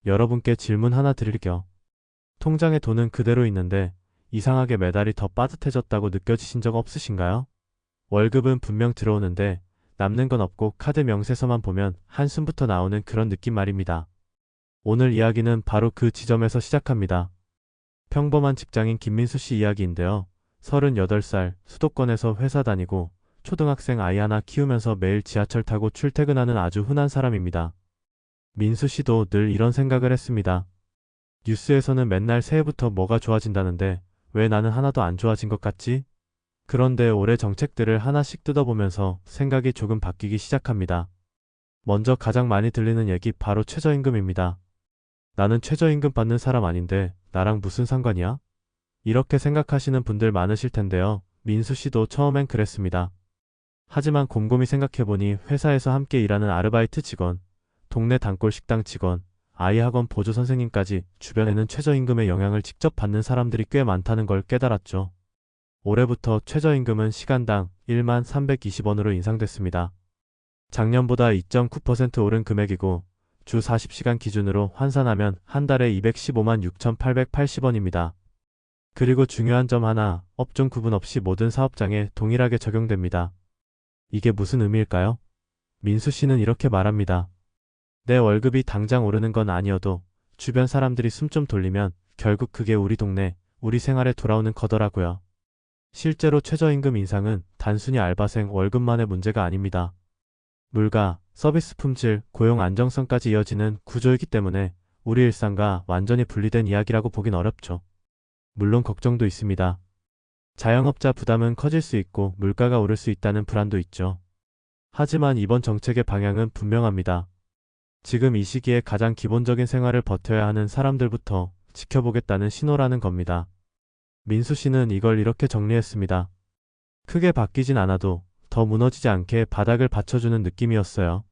여러분께 질문 하나 드릴게요. 통장에 돈은 그대로 있는데 이상하게 매달이 더 빠듯해졌다고 느껴지신 적 없으신가요? 월급은 분명 들어오는데 남는 건 없고 카드 명세서만 보면 한숨부터 나오는 그런 느낌 말입니다. 오늘 이야기는 바로 그 지점에서 시작합니다. 평범한 직장인 김민수 씨 이야기인데요. 38살, 수도권에서 회사 다니고 초등학생 아이 하나 키우면서 매일 지하철 타고 출퇴근하는 아주 흔한 사람입니다. 민수 씨도 늘 이런 생각을 했습니다. 뉴스에서는 맨날 새해부터 뭐가 좋아진다는데 왜 나는 하나도 안 좋아진 것 같지? 그런데 올해 정책들을 하나씩 뜯어보면서 생각이 조금 바뀌기 시작합니다. 먼저 가장 많이 들리는 얘기 바로 최저임금입니다. 나는 최저임금 받는 사람 아닌데 나랑 무슨 상관이야? 이렇게 생각하시는 분들 많으실 텐데요. 민수 씨도 처음엔 그랬습니다. 하지만 곰곰이 생각해보니 회사에서 함께 일하는 아르바이트 직원, 동네 단골 식당 직원, 아이 학원 보조 선생님까지 주변에는 최저임금의 영향을 직접 받는 사람들이 꽤 많다는 걸 깨달았죠. 올해부터 최저임금은 시간당 1320원으로 인상됐습니다. 작년보다 2.9% 오른 금액이고 주 40시간 기준으로 환산하면 한 달에 215만 6,880원입니다. 그리고 중요한 점 하나, 업종 구분 없이 모든 사업장에 동일하게 적용됩니다. 이게 무슨 의미일까요? 민수 씨는 이렇게 말합니다. 내 월급이 당장 오르는 건 아니어도 주변 사람들이 숨 좀 돌리면 결국 그게 우리 동네, 우리 생활에 돌아오는 거더라고요. 실제로 최저임금 인상은 단순히 알바생 월급만의 문제가 아닙니다. 물가, 서비스 품질, 고용 안정성까지 이어지는 구조이기 때문에 우리 일상과 완전히 분리된 이야기라고 보긴 어렵죠. 물론 걱정도 있습니다. 자영업자 부담은 커질 수 있고 물가가 오를 수 있다는 불안도 있죠. 하지만 이번 정책의 방향은 분명합니다. 지금 이 시기에 가장 기본적인 생활을 버텨야 하는 사람들부터 지켜보겠다는 신호라는 겁니다. 민수 씨는 이걸 이렇게 정리했습니다. 크게 바뀌진 않아도 더 무너지지 않게 바닥을 받쳐주는 느낌이었어요.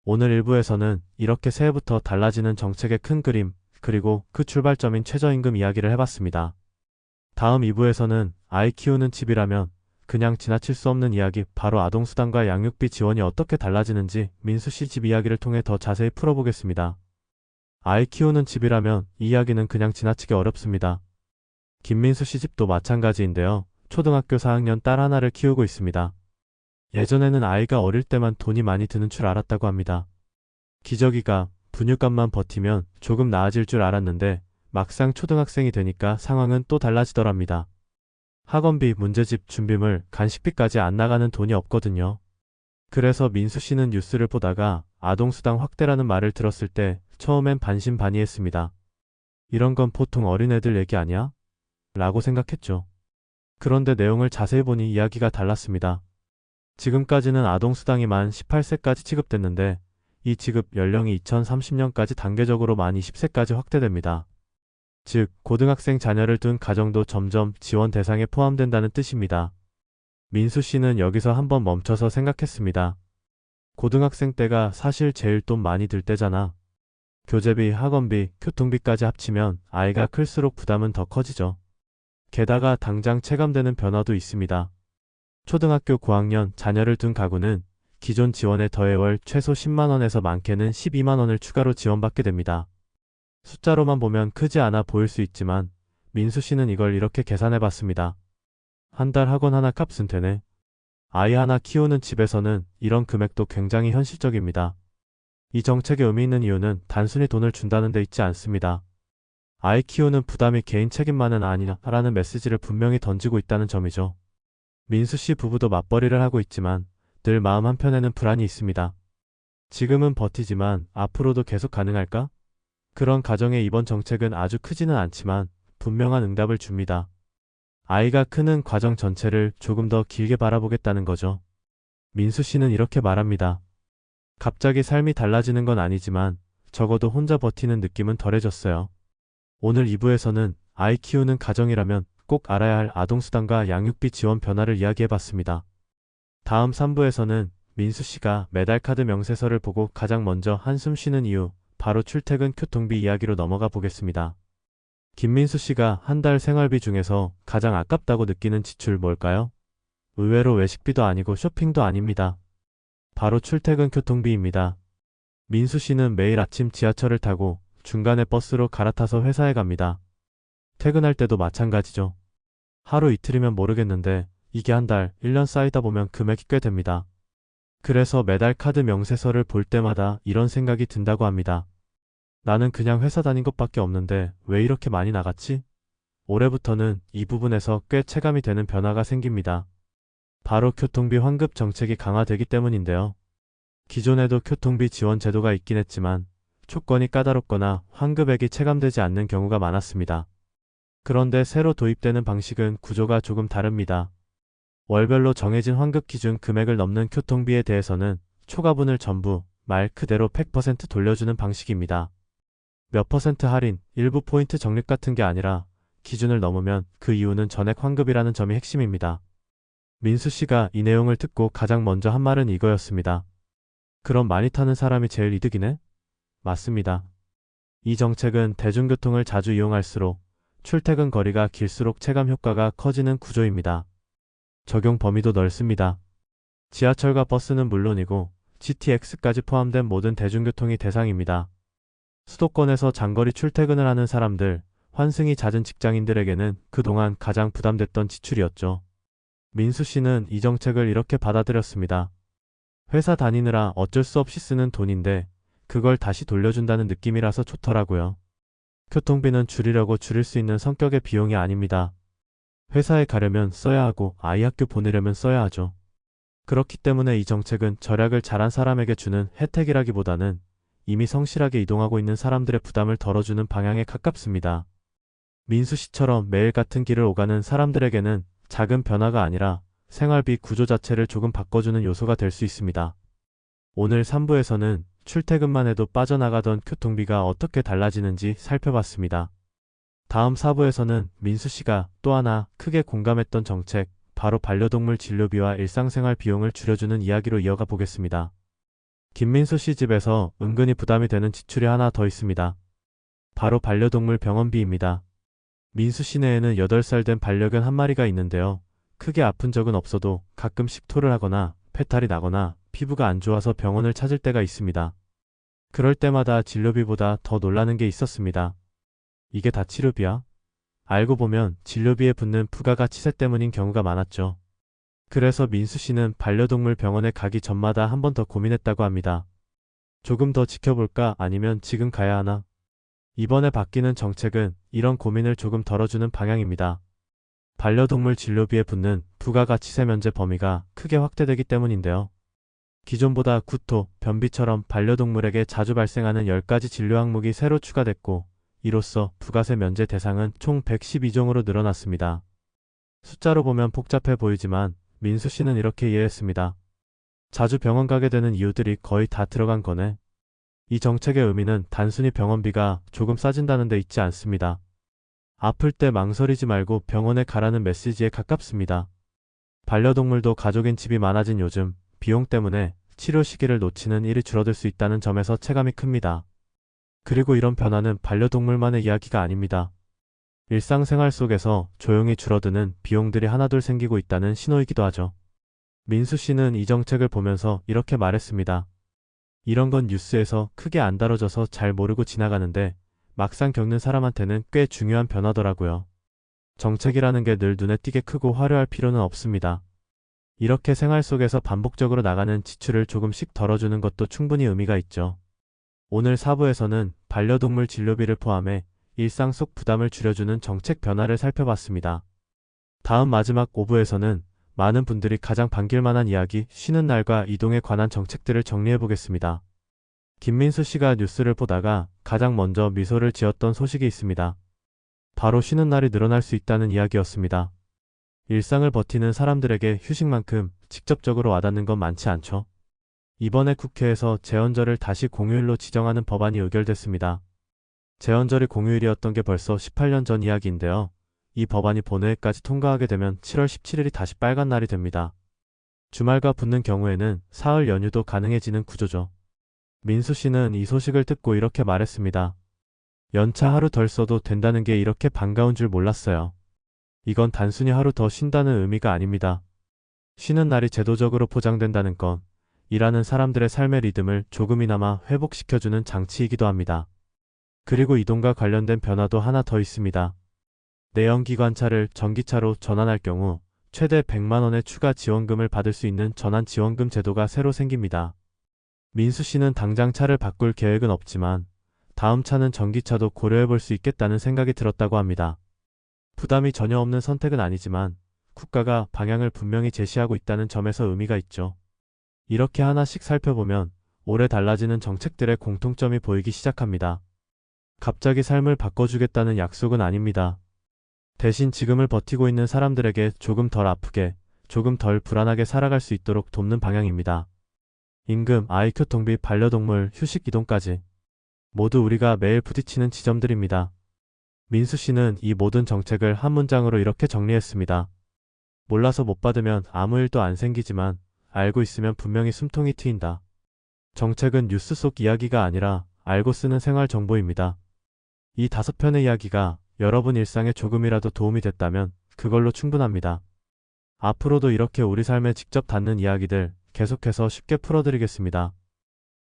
오늘 일부에서는 이렇게 새해부터 달라지는 정책의 큰 그림, 그리고 그 출발점인 최저임금 이야기를 해봤습니다. 다음 2부에서는 아이 키우는 집이라면 그냥 지나칠 수 없는 이야기, 바로 아동수당과 양육비 지원이 어떻게 달라지는지 민수 씨 집 이야기를 통해 더 자세히 풀어보겠습니다. 아이 키우는 집이라면 이 이야기는 그냥 지나치기 어렵습니다. 김민수 씨 집도 마찬가지인데요. 초등학교 4학년 딸 하나를 키우고 있습니다. 예전에는 아이가 어릴 때만 돈이 많이 드는 줄 알았다고 합니다. 기저귀가, 분유값만 버티면 조금 나아질 줄 알았는데 막상 초등학생이 되니까 상황은 또 달라지더랍니다. 학원비, 문제집, 준비물, 간식비까지 안 나가는 돈이 없거든요. 그래서 민수 씨는 뉴스를 보다가 아동수당 확대라는 말을 들었을 때 처음엔 반신반의했습니다. 이런 건 보통 어린애들 얘기 아니야? 라고 생각했죠. 그런데 내용을 자세히 보니 이야기가 달랐습니다. 지금까지는 아동수당이 만 18세까지 지급됐는데 이 지급 연령이 2030년까지 단계적으로 만 20세까지 확대됩니다. 즉, 고등학생 자녀를 둔 가정도 점점 지원 대상에 포함된다는 뜻입니다. 민수 씨는 여기서 한번 멈춰서 생각했습니다. 고등학생 때가 사실 제일 돈 많이 들 때잖아. 교재비, 학원비, 교통비까지 합치면 아이가 클수록 부담은 더 커지죠. 게다가 당장 체감되는 변화도 있습니다. 초등학교 고학년 자녀를 둔 가구는 기존 지원에 더해 월 최소 10만원에서 많게는 12만원을 추가로 지원받게 됩니다. 숫자로만 보면 크지 않아 보일 수 있지만 민수 씨는 이걸 이렇게 계산해봤습니다. 한 달 학원 하나 값은 되네. 아이 하나 키우는 집에서는 이런 금액도 굉장히 현실적입니다. 이 정책의 의미 있는 이유는 단순히 돈을 준다는 데 있지 않습니다. 아이 키우는 부담이 개인 책임만은 아니라는 메시지를 분명히 던지고 있다는 점이죠. 민수 씨 부부도 맞벌이를 하고 있지만 늘 마음 한편에는 불안이 있습니다. 지금은 버티지만 앞으로도 계속 가능할까? 그런 가정에 이번 정책은 아주 크지는 않지만 분명한 응답을 줍니다. 아이가 크는 과정 전체를 조금 더 길게 바라보겠다는 거죠. 민수 씨는 이렇게 말합니다. 갑자기 삶이 달라지는 건 아니지만 적어도 혼자 버티는 느낌은 덜해졌어요. 오늘 2부에서는 아이 키우는 가정이라면 꼭 알아야 할 아동수당과 양육비 지원 변화를 이야기해봤습니다. 다음 3부에서는 민수 씨가 매달 카드 명세서를 보고 가장 먼저 한숨 쉬는 이유, 바로 출퇴근 교통비 이야기로 넘어가 보겠습니다. 김민수 씨가 한 달 생활비 중에서 가장 아깝다고 느끼는 지출 뭘까요? 의외로 외식비도 아니고 쇼핑도 아닙니다. 바로 출퇴근 교통비입니다. 민수 씨는 매일 아침 지하철을 타고 중간에 버스로 갈아타서 회사에 갑니다. 퇴근할 때도 마찬가지죠. 하루 이틀이면 모르겠는데 이게 한 달, 1년 쌓이다 보면 금액이 꽤 됩니다. 그래서 매달 카드 명세서를 볼 때마다 이런 생각이 든다고 합니다. 나는 그냥 회사 다닌 것밖에 없는데 왜 이렇게 많이 나갔지? 올해부터는 이 부분에서 꽤 체감이 되는 변화가 생깁니다. 바로 교통비 환급 정책이 강화되기 때문인데요. 기존에도 교통비 지원 제도가 있긴 했지만 조건이 까다롭거나 환급액이 체감되지 않는 경우가 많았습니다. 그런데 새로 도입되는 방식은 구조가 조금 다릅니다. 월별로 정해진 환급 기준 금액을 넘는 교통비에 대해서는 초과분을 전부 말 그대로 100% 돌려주는 방식입니다. 몇 퍼센트 할인, 일부 포인트 적립 같은 게 아니라 기준을 넘으면 그 이유는 전액 환급이라는 점이 핵심입니다. 민수 씨가 이 내용을 듣고 가장 먼저 한 말은 이거였습니다. 그럼 많이 타는 사람이 제일 이득이네? 맞습니다. 이 정책은 대중교통을 자주 이용할수록 출퇴근 거리가 길수록 체감 효과가 커지는 구조입니다. 적용 범위도 넓습니다. 지하철과 버스는 물론이고 GTX까지 포함된 모든 대중교통이 대상입니다. 수도권에서 장거리 출퇴근을 하는 사람들, 환승이 잦은 직장인들에게는 그동안 가장 부담됐던 지출이었죠. 민수 씨는 이 정책을 이렇게 받아들였습니다. 회사 다니느라 어쩔 수 없이 쓰는 돈인데 그걸 다시 돌려준다는 느낌이라서 좋더라고요. 교통비는 줄이려고 줄일 수 있는 성격의 비용이 아닙니다. 회사에 가려면 써야 하고 아이 학교 보내려면 써야 하죠. 그렇기 때문에 이 정책은 절약을 잘한 사람에게 주는 혜택이라기보다는 이미 성실하게 이동하고 있는 사람들의 부담을 덜어주는 방향에 가깝습니다. 민수 씨처럼 매일 같은 길을 오가는 사람들에게는 작은 변화가 아니라 생활비 구조 자체를 조금 바꿔주는 요소가 될 수 있습니다. 오늘 3부에서는 출퇴근만 해도 빠져나가던 교통비가 어떻게 달라지는지 살펴봤습니다. 다음 4부에서는 민수 씨가 또 하나 크게 공감했던 정책, 바로 반려동물 진료비와 일상생활 비용을 줄여주는 이야기로 이어가 보겠습니다. 김민수 씨 집에서 은근히 부담이 되는 지출이 하나 더 있습니다. 바로 반려동물 병원비입니다. 민수 씨네에는 8살 된 반려견 한 마리가 있는데요. 크게 아픈 적은 없어도 가끔씩 토를 하거나 배탈이 나거나 피부가 안 좋아서 병원을 찾을 때가 있습니다. 그럴 때마다 진료비보다 더 놀라는 게 있었습니다. 이게 다 치료비야? 알고 보면 진료비에 붙는 부가가치세 때문인 경우가 많았죠. 그래서 민수 씨는 반려동물 병원에 가기 전마다 한 번 더 고민했다고 합니다. 조금 더 지켜볼까 아니면 지금 가야 하나? 이번에 바뀌는 정책은 이런 고민을 조금 덜어주는 방향입니다. 반려동물 진료비에 붙는 부가가치세 면제 범위가 크게 확대되기 때문인데요. 기존보다 구토, 변비처럼 반려동물에게 자주 발생하는 10가지 진료 항목이 새로 추가됐고 이로써 부가세 면제 대상은 총 112종으로 늘어났습니다. 숫자로 보면 복잡해 보이지만 민수 씨는 이렇게 이해했습니다. 자주 병원 가게 되는 이유들이 거의 다 들어간 거네. 이 정책의 의미는 단순히 병원비가 조금 싸진다는 데 있지 않습니다. 아플 때 망설이지 말고 병원에 가라는 메시지에 가깝습니다. 반려동물도 가족인 집이 많아진 요즘 비용 때문에 치료 시기를 놓치는 일이 줄어들 수 있다는 점에서 체감이 큽니다. 그리고 이런 변화는 반려동물만의 이야기가 아닙니다. 일상생활 속에서 조용히 줄어드는 비용들이 하나둘 생기고 있다는 신호이기도 하죠. 민수 씨는 이 정책을 보면서 이렇게 말했습니다. 이런 건 뉴스에서 크게 안 다뤄져서 잘 모르고 지나가는데 막상 겪는 사람한테는 꽤 중요한 변화더라고요. 정책이라는 게 늘 눈에 띄게 크고 화려할 필요는 없습니다. 이렇게 생활 속에서 반복적으로 나가는 지출을 조금씩 덜어주는 것도 충분히 의미가 있죠. 오늘 4부에서는 반려동물 진료비를 포함해 일상 속 부담을 줄여주는 정책 변화를 살펴봤습니다. 다음 마지막 5부에서는 많은 분들이 가장 반길만한 이야기, 쉬는 날과 이동에 관한 정책들을 정리해보겠습니다. 김민수 씨가 뉴스를 보다가 가장 먼저 미소를 지었던 소식이 있습니다. 바로 쉬는 날이 늘어날 수 있다는 이야기였습니다. 일상을 버티는 사람들에게 휴식만큼 직접적으로 와닿는 건 많지 않죠. 이번에 국회에서 제헌절을 다시 공휴일로 지정하는 법안이 의결됐습니다. 제헌절이 공휴일이었던 게 벌써 18년 전 이야기인데요. 이 법안이 본회의까지 통과하게 되면 7월 17일이 다시 빨간 날이 됩니다. 주말과 붙는 경우에는 사흘 연휴도 가능해지는 구조죠. 민수 씨는 이 소식을 듣고 이렇게 말했습니다. 연차 하루 덜 써도 된다는 게 이렇게 반가운 줄 몰랐어요. 이건 단순히 하루 더 쉰다는 의미가 아닙니다. 쉬는 날이 제도적으로 보장된다는 건 일하는 사람들의 삶의 리듬을 조금이나마 회복시켜주는 장치이기도 합니다. 그리고 이동과 관련된 변화도 하나 더 있습니다. 내연기관차를 전기차로 전환할 경우 최대 100만 원의 추가 지원금을 받을 수 있는 전환지원금 제도가 새로 생깁니다. 민수 씨는 당장 차를 바꿀 계획은 없지만 다음 차는 전기차도 고려해 볼 수 있겠다는 생각이 들었다고 합니다. 부담이 전혀 없는 선택은 아니지만 국가가 방향을 분명히 제시하고 있다는 점에서 의미가 있죠. 이렇게 하나씩 살펴보면 올해 달라지는 정책들의 공통점이 보이기 시작합니다. 갑자기 삶을 바꿔주겠다는 약속은 아닙니다. 대신 지금을 버티고 있는 사람들에게 조금 덜 아프게, 조금 덜 불안하게 살아갈 수 있도록 돕는 방향입니다. 임금, 아이 교통비, 반려동물, 휴식 이동까지 모두 우리가 매일 부딪히는 지점들입니다. 민수 씨는 이 모든 정책을 한 문장으로 이렇게 정리했습니다. 몰라서 못 받으면 아무 일도 안 생기지만 알고 있으면 분명히 숨통이 트인다. 정책은 뉴스 속 이야기가 아니라 알고 쓰는 생활 정보입니다. 이 5편의 이야기가 여러분 일상에 조금이라도 도움이 됐다면 그걸로 충분합니다. 앞으로도 이렇게 우리 삶에 직접 닿는 이야기들 계속해서 쉽게 풀어드리겠습니다.